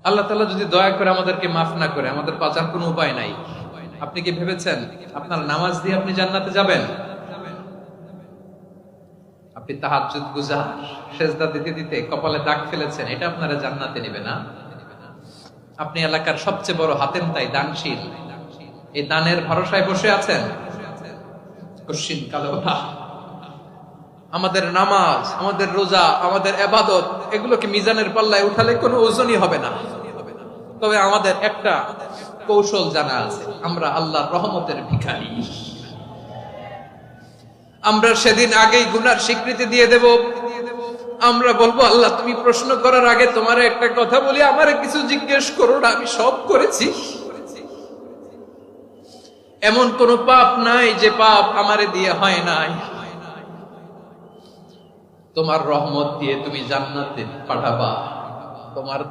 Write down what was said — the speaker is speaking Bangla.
আল্লাহ তাআলা যদি দয়া করে আমাদেরকে মাফ না করে, আমাদের বাঁচার কোনো উপায় নাই। আপনি কি ভেবেছেন আপনার নামাজ দিয়ে আপনি জান্নাতে যাবেন? আপনি তাহাজ্জুদ গুজার, সেজদা দিতে দিতে কপালে দাগ ফেলেছেন, এটা আপনারা জান্নাতে নেবে না? আপনি এলাকার সবচেয়ে বড় হাতেম তাই দানশীল, এই দানের ভরসায় বসে আছেন, কশিন কালো ওঠা। আমাদের নামাজ, আমাদের রোজা, আমাদের ইবাদত, এগুলোকে মিজানের পাল্লায় উঠালে কোনো ওজনই হবে না। তবে আমাদের একটা কৌশল জানা আছে, আমরা আল্লাহর রহমতের ভিখারি। আমরা সেদিন আগেই গুনার স্বীকৃতি দিয়ে দেব। আমরা বলবো, আল্লাহ তুমি প্রশ্ন করার আগে তোমার একটা কথা বলি, আমারে কিছু জিজ্ঞেস করো না, আমি সব করেছি। এমন কোন পাপ নাই যে পাপ আমারে দিয়ে হয় নাই। তোমার রহমত দিয়ে তুমি জান্নাতে পাঠাবা। তোমার